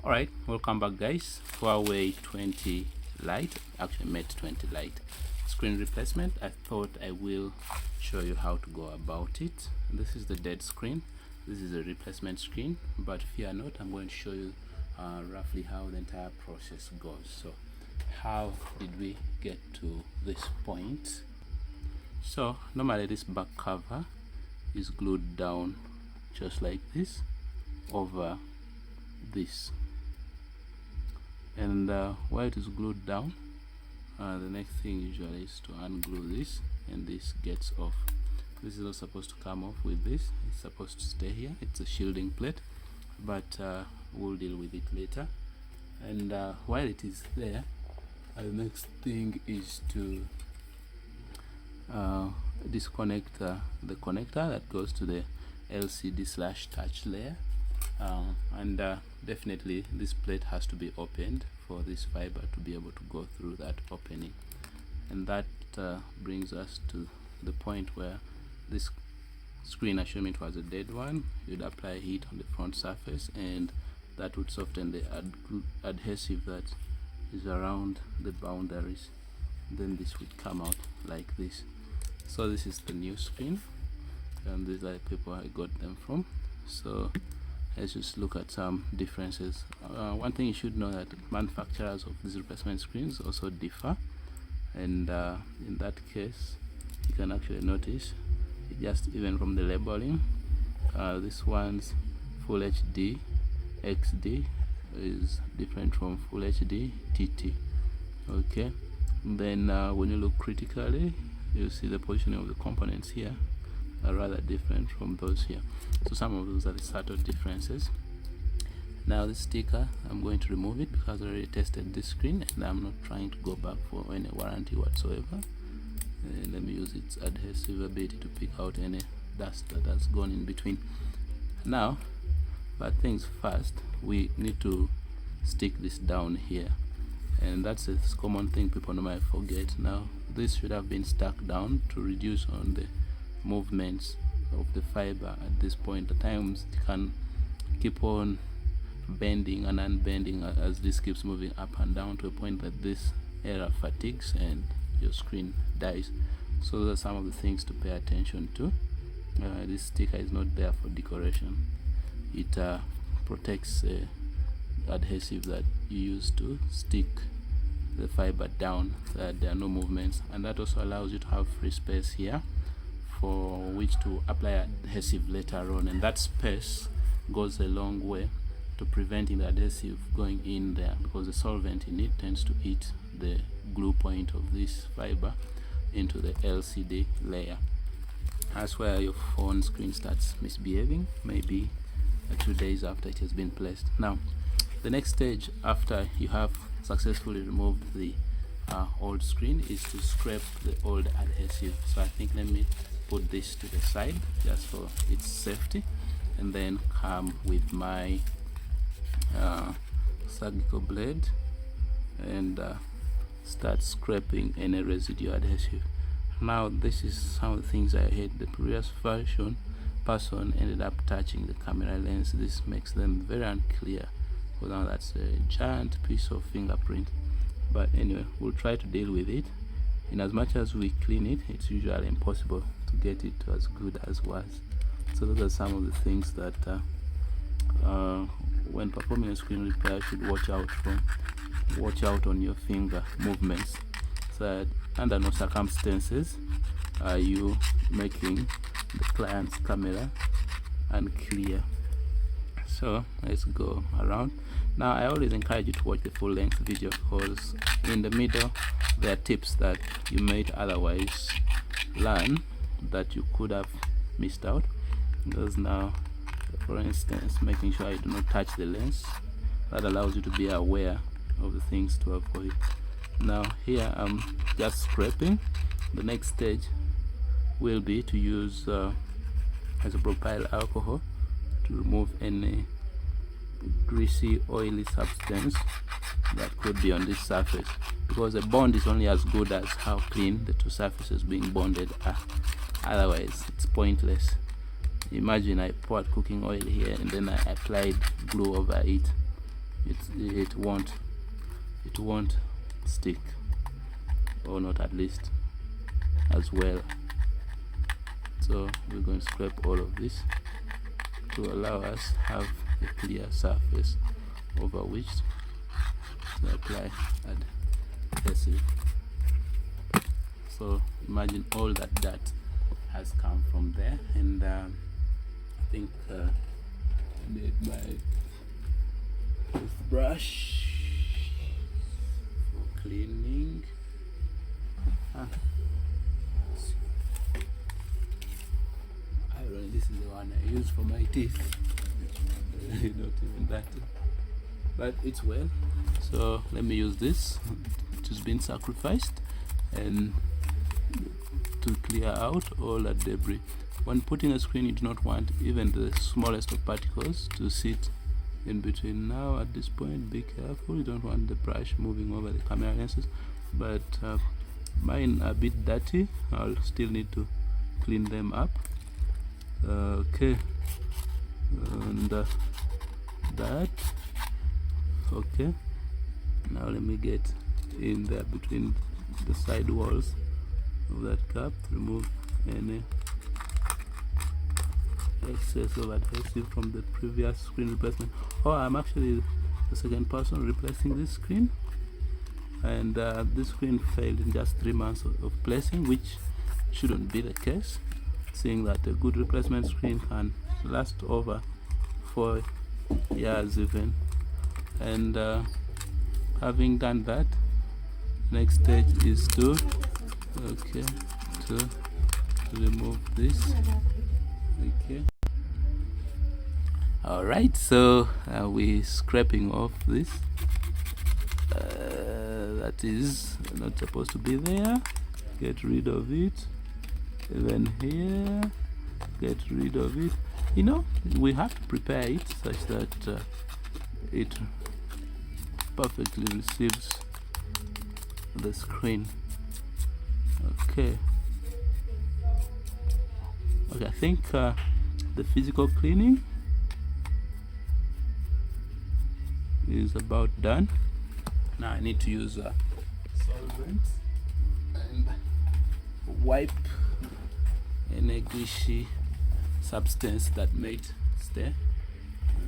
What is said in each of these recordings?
Alright, welcome back guys. Huawei 20 Lite, actually Mate 20 Lite screen replacement. I thought I will show you how to go about it. This is the dead screen. This is a replacement screen, but fear not, I'm going to show you roughly how the entire process goes. So how did we get to this point? So normally this back cover is glued down just like this over this, and while it is glued down, the next thing usually is to unglue this, and this gets off. This is not supposed to come off with this, it's supposed to stay here. It's a shielding plate, but we'll deal with it later. And while it is there, the next thing is to disconnect the connector that goes to the LCD/touch layer, and definitely this plate has to be opened for this fiber to be able to go through that opening. And that brings us to the point where this screen, assuming it was a dead one, you'd apply heat on the front surface, and that would soften the adhesive that is around the boundaries. Then this would come out like this. So this is the new screen, and these are the people I got them from. So let's just look at some differences. One thing you should know, that manufacturers of these replacement screens also differ, and in that case you can actually notice just even from the labeling, this one's Full HD XD is different from Full HD TT. Okay, and then when you look critically, you see the positioning of the components here are rather different from those here. So some of those are the subtle differences. Now this sticker, I'm going to remove it because I already tested this screen and I'm not trying to go back for any warranty whatsoever. Let me use its adhesive ability to pick out any dust that has gone in between. Now, but things first, we need to stick this down here, and that's a common thing people normally forget. Now this should have been stuck down to reduce on the movements of the fiber at this point. At times it can keep on bending and unbending as this keeps moving up and down to a point that this error fatigues and your screen dies. So those are some of the things to pay attention to. This sticker is not there for decoration. It protects the adhesive that you use to stick the fiber down so that there are no movements, and that also allows you to have free space here for which to apply adhesive later on, and that space goes a long way to preventing the adhesive going in there, because the solvent in it tends to eat the glue point of this fiber into the LCD layer. That's where your phone screen starts misbehaving, maybe 2 days after it has been placed. Now the next stage after you have successfully removed the old screen is to scrape the old adhesive. So I think let me put this to the side just for its safety, and then come with my surgical blade and start scraping any residue adhesive. Now this is some of the things I hate. The previous version person ended up touching the camera lens. This makes them very unclear. Well, now that's a giant piece of fingerprint, but anyway, we'll try to deal with it. In as much as we clean it, it's usually impossible to get it as good as was. So those are some of the things that when performing a screen repair you should watch out from. Watch out on your finger movements, so that under no circumstances are you making the client's camera unclear. So let's go around. Now I always encourage you to watch the full length video, because in the middle there are tips that you might otherwise learn that you could have missed out. Because now, for instance, making sure you do not touch the lens, that allows you to be aware of the things to avoid. Now here I'm just scraping. The next stage will be to use isopropyl alcohol to remove any greasy, oily substance that could be on this surface, because the bond is only as good as how clean the two surfaces being bonded are. Otherwise it's pointless. Imagine I poured cooking oil here and then I applied glue over it. it won't stick, or not at least as well. So we're going to scrape all of this to allow us have a clear surface over which to apply adhesive. So imagine all that dirt has come from there, and I think I made my toothbrush for cleaning. This is the one I use for my teeth. Not even that, but it's well. So let me use this. It has been sacrificed, and to clear out all that debris. When putting a screen, you do not want even the smallest of particles to sit in between. Now at this point, be careful, you don't want the brush moving over the camera lenses, but mine are a bit dirty. I'll still need to clean them up. Okay, and that. Okay, now let me get in there between the side walls of that cap, remove any excess of adhesive from the previous screen replacement. Oh, I'm actually the second person replacing this screen, and this screen failed in just 3 months of placing, which shouldn't be the case, seeing that a good replacement screen can last over 4 years even. And having done that, next stage is to remove this. Okay, all right, so we're scraping off this that is not supposed to be there. Get rid of it. Even here, get rid of it. You know, we have to prepare it such that it perfectly receives the screen. Okay, I think the physical cleaning is about done. Now I need to use solvent and wipe any greasy substance that might stay,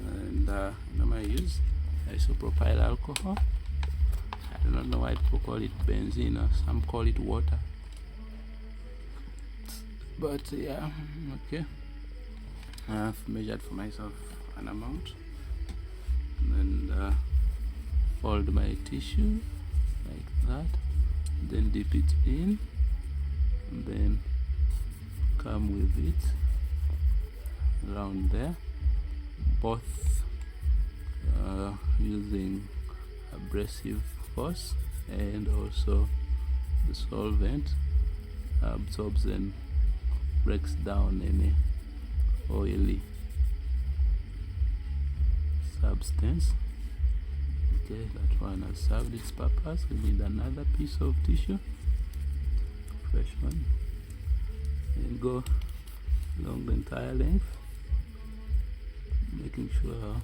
and I use isopropyl alcohol. I do not know why people call it benzene, or some call it water, but yeah, okay. I've measured for myself an amount, and fold my tissue like that, then dip it in, and then come with it around there, both using abrasive force, and also the solvent absorbs and breaks down any oily substance. Okay, that one has served its purpose. We need another piece of tissue, fresh one, and go along the entire length, making sure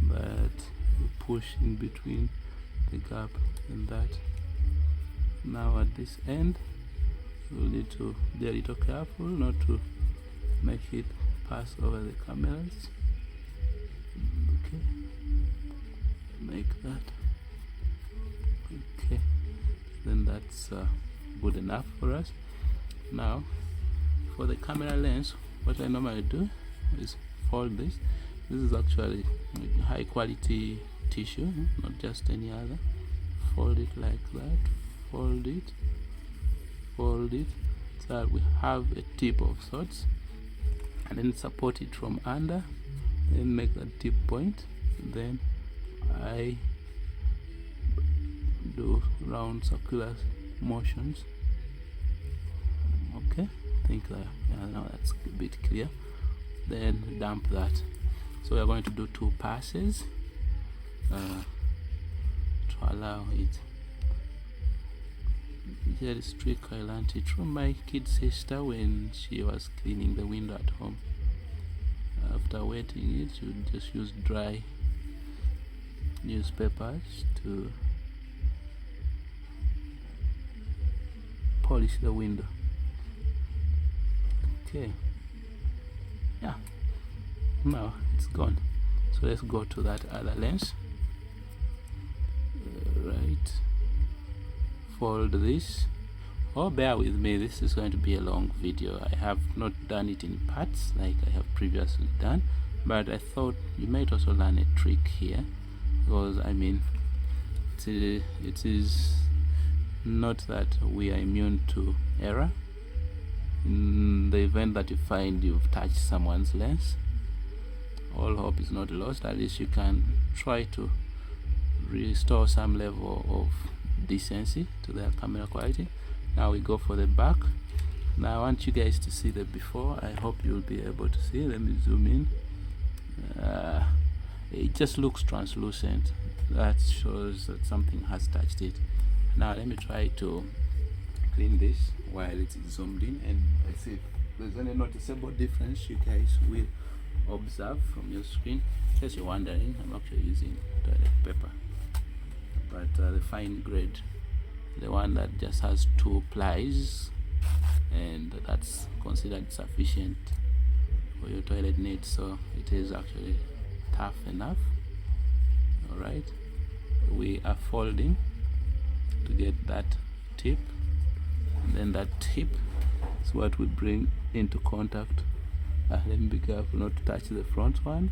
that you push in between the gap and that. Now at this end, you'll need to be a little careful not to make it pass over the cameras. Okay, make that. Okay, then that's good enough for us. Now for the camera lens, what I normally do is fold this. This is actually high quality tissue, not just any other. Fold it like that, fold it, so that we have a tip of sorts, and then support it from under and make that tip point. Then I do round circular motions. Okay, I think that now that's a bit clear. Then dump that. So we're going to do 2 passes to allow it. Here is trick I learned it from my kid sister when she was cleaning the window at home. After wetting it, you just use dry newspapers to polish the window. Okay, yeah, now it's gone. So let's go to that other lens. Right, fold this. Oh, bear with me, this is going to be a long video. I have not done it in parts like I have previously done, but I thought you might also learn a trick here, because I mean it is not that we are immune to error. In the event that you find you've touched someone's lens, all hope is not lost. At least you can try to restore some level of decency to their camera quality. Now we go for the back. Now I want you guys to see the before. I hope you'll be able to see. Let me zoom in. It just looks translucent. That shows that something has touched it. Now let me try to clean this while it's zoomed in, and let's see if there's any noticeable difference you guys will observe from your screen. In case you're wondering, I'm actually using toilet paper, but the fine grade, the one that just has 2 plies, and that's considered sufficient for your toilet needs, so it is actually tough enough. All right, we are folding to get that tip, and then that tip is what we bring into contact. Let me be careful not to touch the front one.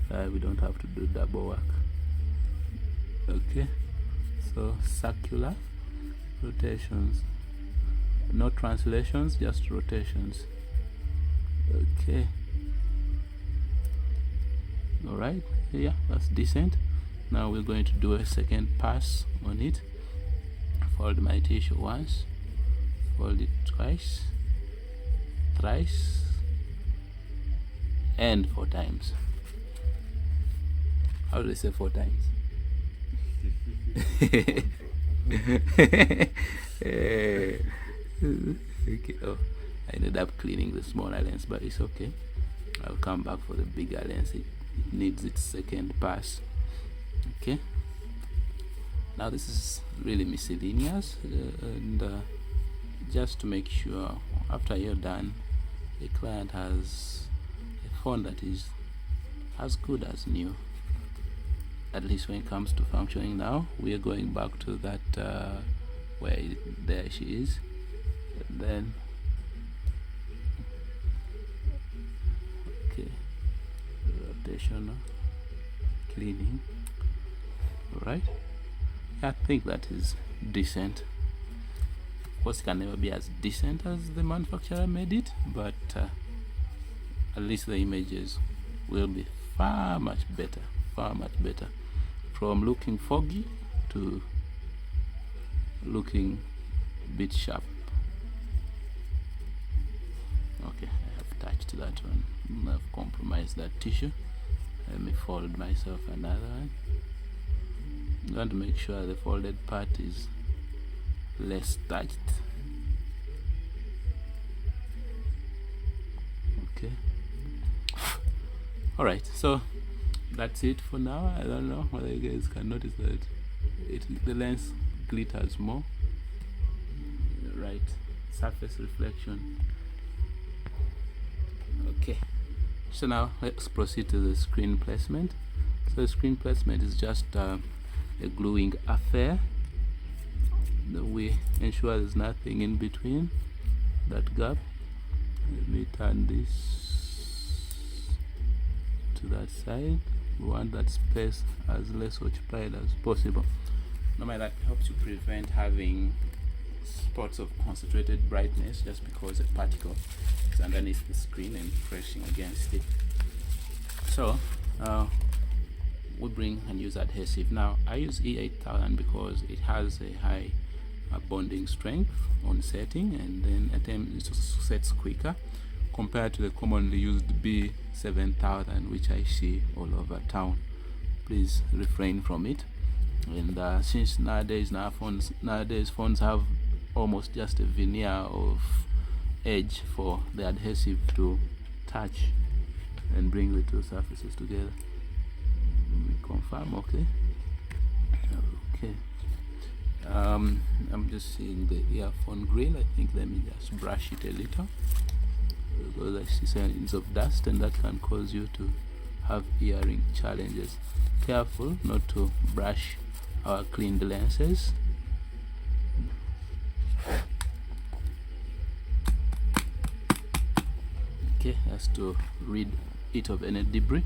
We don't have to do double work. Okay, so circular rotations, no translations, just rotations. Okay, all right, yeah, that's decent. Now we're going to do a second pass on it. Fold my tissue once, fold it twice, thrice, and 4 times. How do they say 4 times? Okay. Oh, I ended up cleaning the smaller lens, but it's okay. I'll come back for the bigger lens. It needs its second pass. Okay, now this is really miscellaneous, and just to make sure after you're done, the client has a phone that is as good as new, at least when it comes to functioning. Now we are going back to that where there she is, and then okay, rotational cleaning. All right, I think that is decent. Of course, it can never be as decent as the manufacturer made it, but at least the images will be far much better, from looking foggy to looking a bit sharp. Okay, I have touched that one. I've compromised that tissue. Let me fold myself another one. I want to make sure the folded part is less touched. Okay, all right, so that's it for now. I don't know whether you guys can notice that the lens glitters more. Right, surface reflection. Okay, so now let's proceed to the screen placement. So the screen placement is just a gluing affair. We ensure there's nothing in between that gap. Let me turn this to that side. We want that space as less occupied as possible. Normally that helps you prevent having spots of concentrated brightness just because a particle is underneath the screen and pressing against it. So we bring and use adhesive. Now I use E8000 because it has a high bonding strength on setting, and then at times it sets quicker compared to the commonly used B7000 which I see all over town. Please refrain from it. And since nowadays phones have almost just a veneer of edge for the adhesive to touch and bring the two surfaces together. We confirm. Okay, Okay. I'm just seeing the earphone grill. I think let me just brush it a little, because I see signs of dust, and that can cause you to have hearing challenges. Careful not to brush our cleaned lenses. Okay, just to rid it of any debris.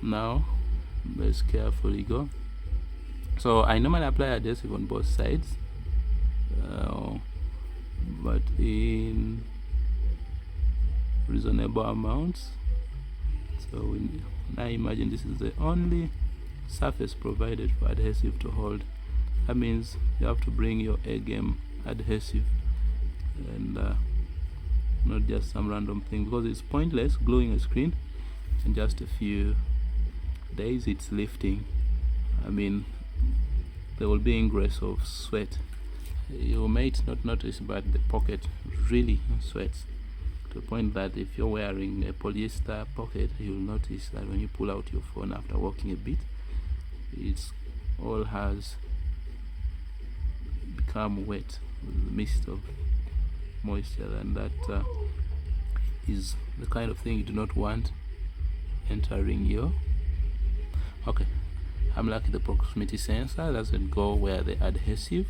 Now let's carefully go. So I normally apply adhesive on both sides, but in reasonable amounts. So now imagine this is the only surface provided for adhesive to hold. That means you have to bring your A-game adhesive, and not just some random thing, because it's pointless gluing a screen. In just a few days it's lifting. I mean, there will be ingress of sweat. You might not notice, but the pocket really sweats, to the point that if you're wearing a polyester pocket, you'll notice that when you pull out your phone after walking a bit, it's all has become wet with the mist of moisture, and that is the kind of thing you do not want entering your... Okay, I'm lucky the proximity sensor doesn't go where the adhesive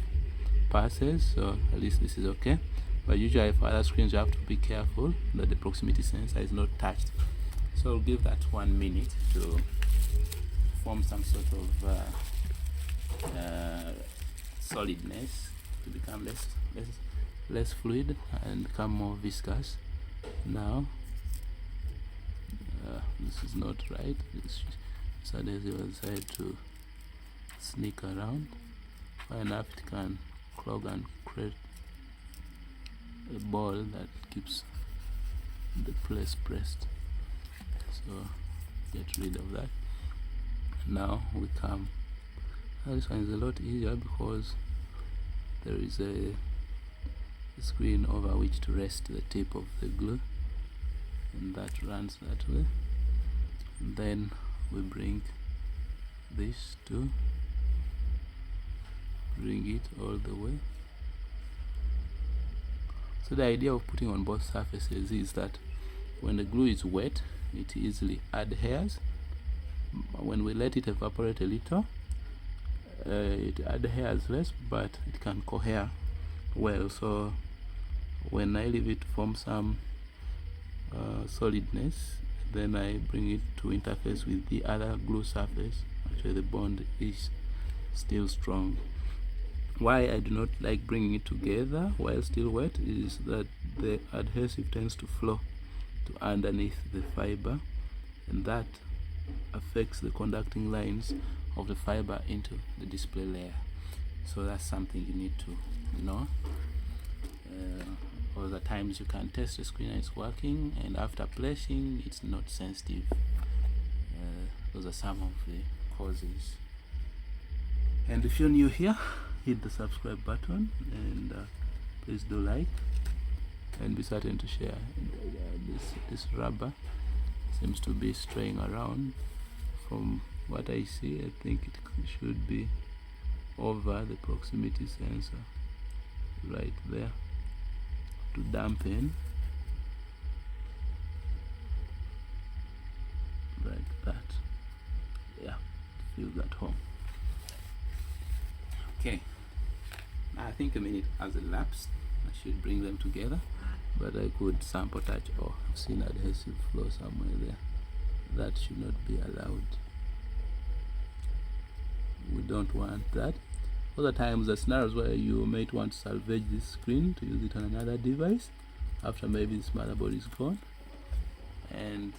passes, so at least this is okay. But usually for other screens you have to be careful that the proximity sensor is not touched. So I'll give that 1 minute to form some sort of solidness, to become less fluid and become more viscous. Now this is not right. This adhesive has decided to sneak around. Far enough, it can clog and create a ball that keeps the place pressed. So get rid of that. Now we come. This one is a lot easier because there is a screen over which to rest the tip of the glue, and that runs that way. And then we bring this to bring it all the way. So the idea of putting on both surfaces is that when the glue is wet, it easily adheres. When we let it evaporate a little, it adheres less, but it can cohere well. So when I leave it to form some solidness, then I bring it to interface with the other glue surface. Actually the bond is still strong. Why I do not like bringing it together while still wet is that the adhesive tends to flow to underneath the fiber, and that affects the conducting lines of the fiber into the display layer. So that's something you need to know. Other times you can test the screen and it's working, and after placing it's not sensitive. Those are some of the causes. And if you're new here, hit the subscribe button, and please do like, and be certain to share. This rubber seems to be straying around. From what I see, I think it should be over the proximity sensor right there to dampen, like that. Yeah, feels at home. Okay, I think a minute has elapsed. I should bring them together, but I could sample touch. Oh, I've seen adhesive flow somewhere there. That should not be allowed. We don't want that. Other times, the scenarios where you might want to salvage this screen to use it on another device after maybe this motherboard is gone, and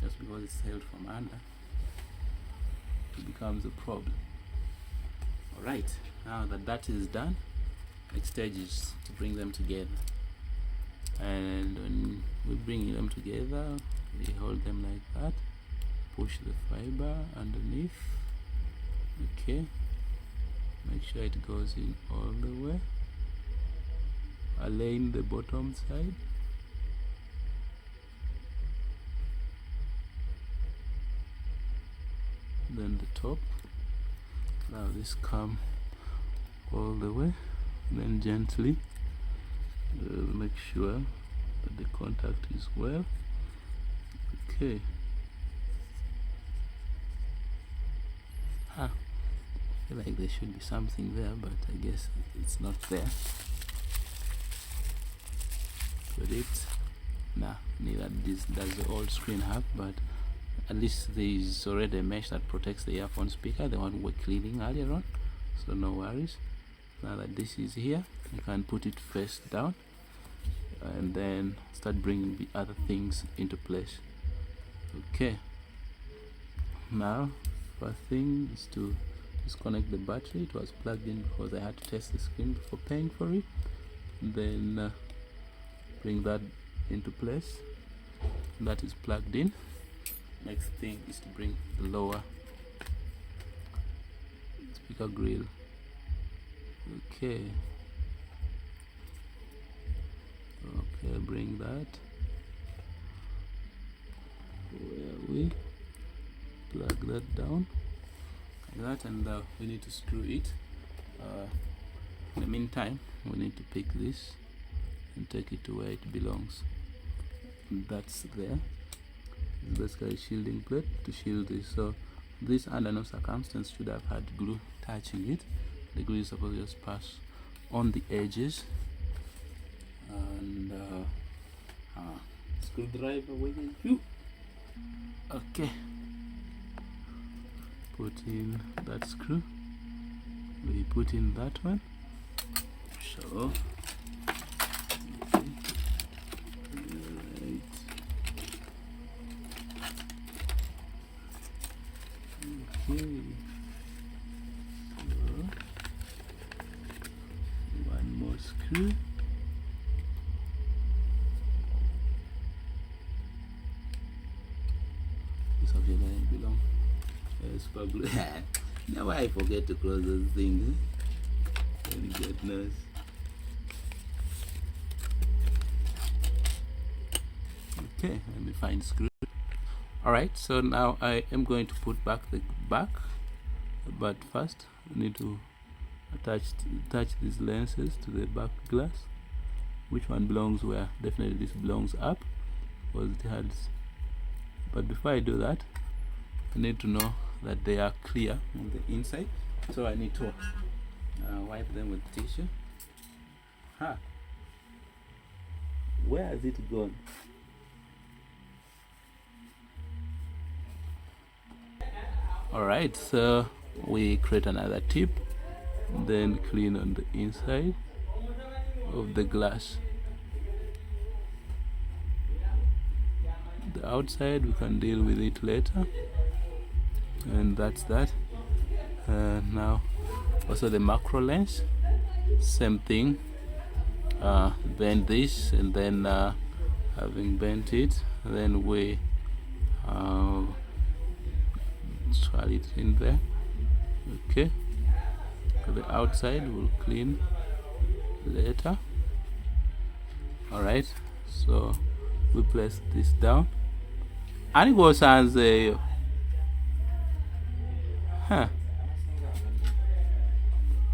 just because it's held from under, it becomes a problem. Alright, now that that is done, next stage is to bring them together. And when we bring them together, we hold them like that, push the fiber underneath. Okay, make sure it goes in all the way, align the bottom side, then the top. Now this come all the way, then gently make sure that the contact is well. Okay. I feel like there should be something there, but I guess it's not there. Put it. Nah, neither does the old screen have, but at least there is already a mesh that protects the earphone speaker, the one we were cleaning earlier on, so no worries. Now that this is here, you can put it face down and then start bringing the other things into place. Okay, now first thing is to disconnect the battery. It was plugged in because I had to test the screen before paying for it. Then bring that into place. That is plugged in. Next thing is to bring the lower speaker grill. Okay, bring that where we plug that down like that, and we need to screw it. In the meantime, we need to pick this and take it to where it belongs. And that's there. It's basically a shielding plate to shield this. So this, under no circumstance, should have had glue touching it. The glue is supposed to just pass on the edges, and screwdriver with you. Okay, put in that screw. We put in that one. So one more screw. This obviously doesn't belong. Super glue. Now I forget to close those things. Very goodness. Okay, let me find screw. Alright, so now I am going to put back the back, but first I need to attach these lenses to the back glass. Which one belongs where? Definitely this belongs up, because it has. But before I do that, I need to know that they are clear on the inside, so I need to wipe them with tissue. Where has it gone? Alright, so we create another tip, then clean on the inside of the glass. The outside we can deal with it later, and that's that. Now also the macro lens, same thing. Bend this, and then having bent it, then we swirl it in there. Okay, so the outside will clean later. Alright, so we place this down, and it goes as a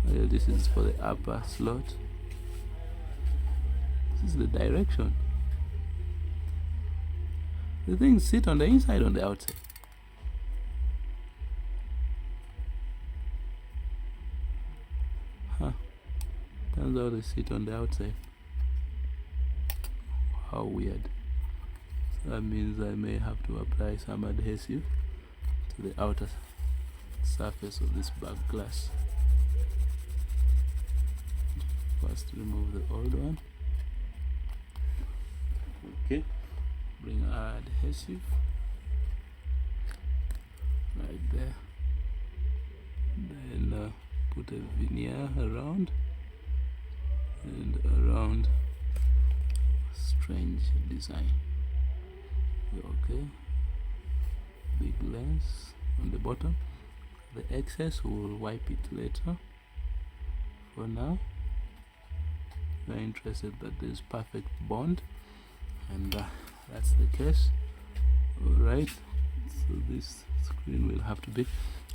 this is for the upper slot. This is the direction. The things sit on the inside, on the outside. Turns out they sit on the outside. How weird. So that means I may have to apply some adhesive to the outer surface of this back glass. First remove the old one. Okay, bring our adhesive right there, then put a veneer around and around. Strange design. Okay, big lens on the bottom. The excess we'll wipe it later. For now, we're interested that there's perfect bond, and that's the case. Alright, so this screen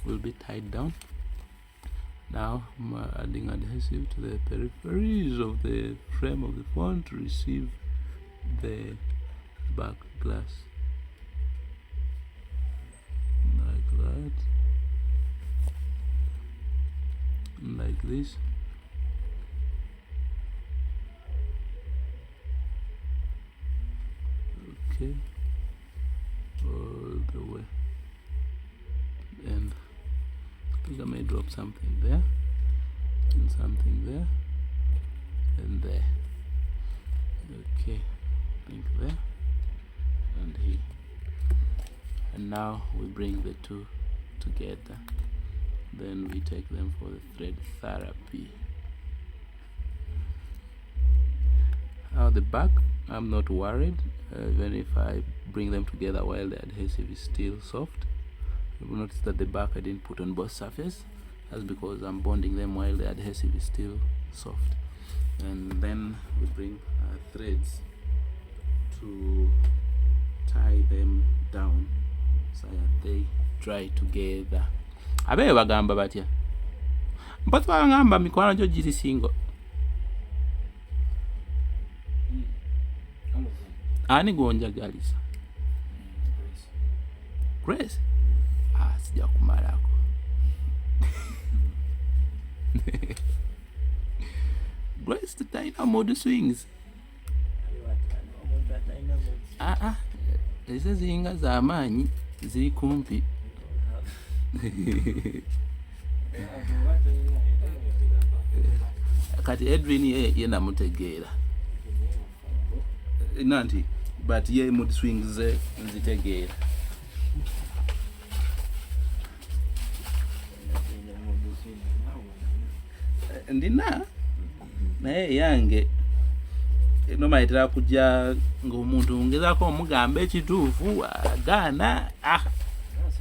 will be tied down Now I'm adding adhesive to the peripheries of the frame of the phone to receive the back glass, like that, like this. Okay, all the way, and I think I may drop something there and something there and there. Okay, I think there and here. And now we bring the two together, then we take them for the thread therapy. Now the back, I'm not worried, even if I bring them together while the adhesive is still soft. You will notice that the back I didn't put on both surfaces. That's because I'm bonding them while the adhesive is still soft. And then we bring threads to tie them down so that they dry together. Abe bagamba batya mpatu bagamba mikwano gyo giri singo ani gonjagalisa Grace sija kumalako Grace the dynamo mood swings ese zinga za maanyi ziri kumpi kati Edwin ye namutegeera nanti but ye mood swings ze nzitegeera ndina naye yange nomaitira kujja ng'omuntu ngezako omugamba ekituufu agaana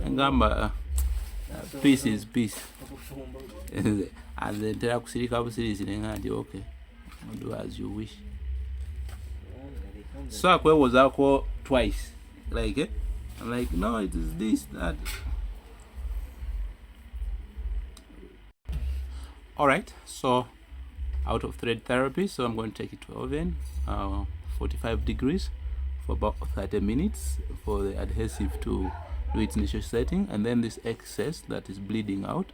ngamba peace is peace anze ntera kusirika busirisi nenga nti okay do as you wish so akwewozaako twice like I'm like no it is this that. Alright, so out of thread therapy, so I'm going to take it to oven 45 degrees for about 30 minutes for the adhesive to do its initial setting, and then this excess that is bleeding out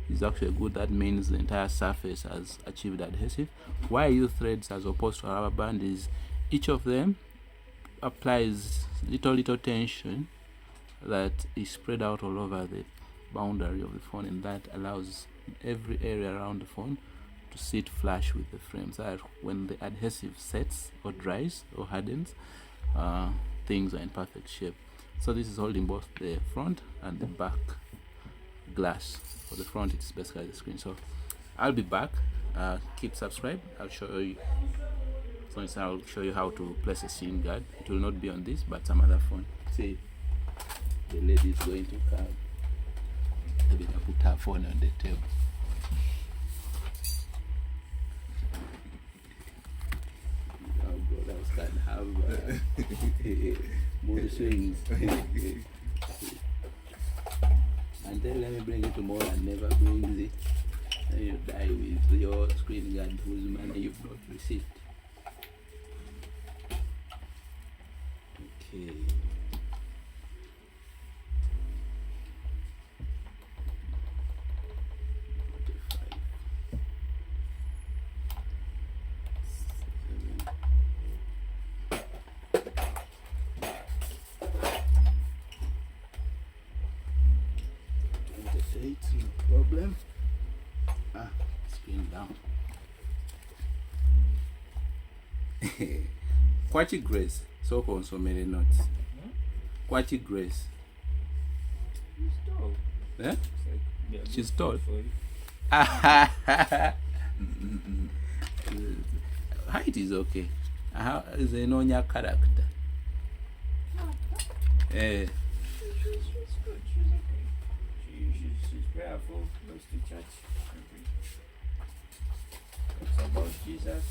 is actually good. That means the entire surface has achieved adhesive. Why I use threads as opposed to a rubber band is each of them applies little tension that is spread out all over the boundary of the phone, and that allows every area around the phone to sit flush with the frame, so that when the adhesive sets or dries or hardens, things are in perfect shape. So this is holding both the front and the back glass. For the front, it's basically the screen. So I'll be back. Keep subscribed. I'll show you how to place a SIM guard. It will not be on this, but some other phone. See, the lady is going to come. Maybe I put her phone on the table. Our brothers can have mood swings. And then let me bring it tomorrow and never brings it. And you die with your screen guard whose money you've not received. Okay. No problem. Screen down. Quite Grace. So consumere notes. Quite Grace. She's tall. Eh? Yeah, she's tall. Height is okay. How is there no your character? She's good. She's okay. She's prayerful. Goes to church. Talks about Jesus.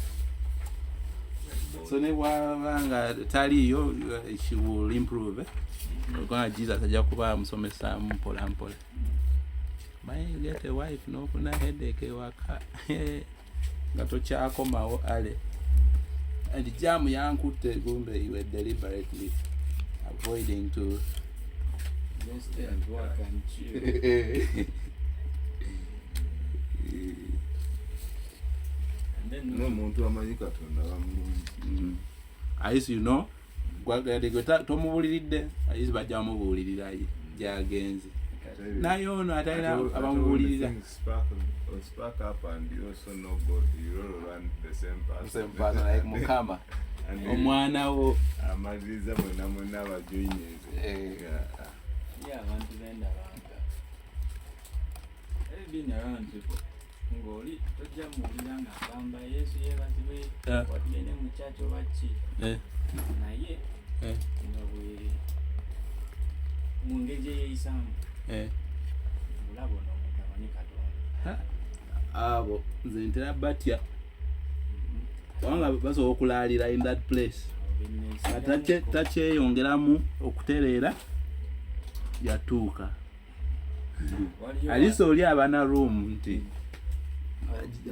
So nebwabanga taliyo she will improve. Because Jesus ajja kuba musomesa mpola mpola. you get a wife n'ofuna headache ewaka nga tokyakomawo ale. And jam yankutte gumbe you were deliberately avoiding to Just and work and chill. And then n'omuntu amanyi Katonda bamulungi. Ayisi you know gwagade tomubuliridde ayisi bajja bamubuulirira gyagenze naye ono atalina abamubuulirira. Spark up and you also know God, you don't run the same person like Mukama omwana wo amaliriza mwena abajoinyeze. yeah, abantu benda banga. Been around people. Ngoli tojja muwulira nga agamba Yesu yeebazibwe watugende mu church oba ki naye nga bwe mu ngeri gye yeeyisaamu bulaba ono omuntu amanyi Katonda. abo nze ntera batya kubanga basobola okulaalira in that place takyeyongeramu okutereera yatuuka. Alisa oli abana room nti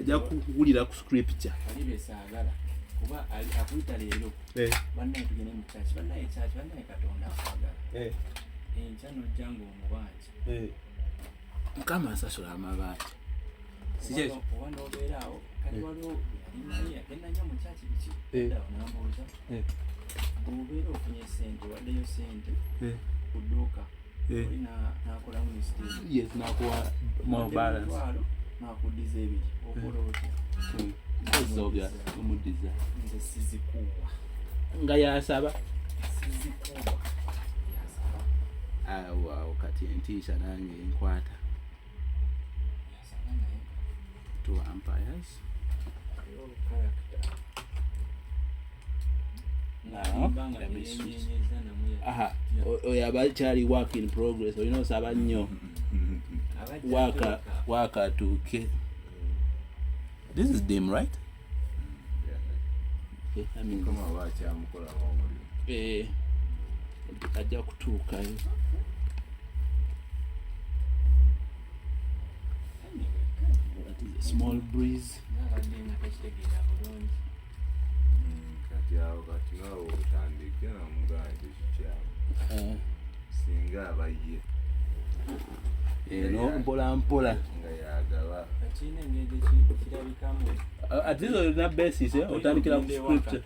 ajja kuwulira ku scripture alibesaagala kuba akuyita leero bannaye tugende mu church bannaye Katonda akwagala enkya nojja ng'omubanja Mukama asasula amabanja oba n'obeeraawo kati waliwo yali yagenda nnyo mu church biki nambuuza bw'obeera ofunye ssente waddeyo ssente ku dduuka oli n'akola ministry yes nakuwa more balance n'akuddiza ebiri okola otya ezoga omuddiza nze sizikuwa nga yasaba sizikuwa yasaba waaw kati entiisa nange enkwata yasaba naye to umpires yo character n'alimbanga yenyenyeza namwe oyo abakyali work in progress olina osaba nnyo waka atuuke. This is dim, right? Yeah. I mean, Mukama bw'akyamukola omuliro. Ajja kutuukayo. That is a small breeze. Kati awo kati naawe otandike namuganje kikyamu singa abaye mpola mpola nga yagaba kakina engeri kirabikamu at least olina basis otandikira ku scripture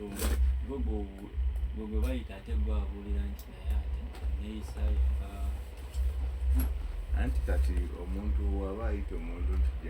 gwe bayita ate gwabuulira nti naye ate neeyisaayo nga anti kati omuntu waba ayita omuntu nti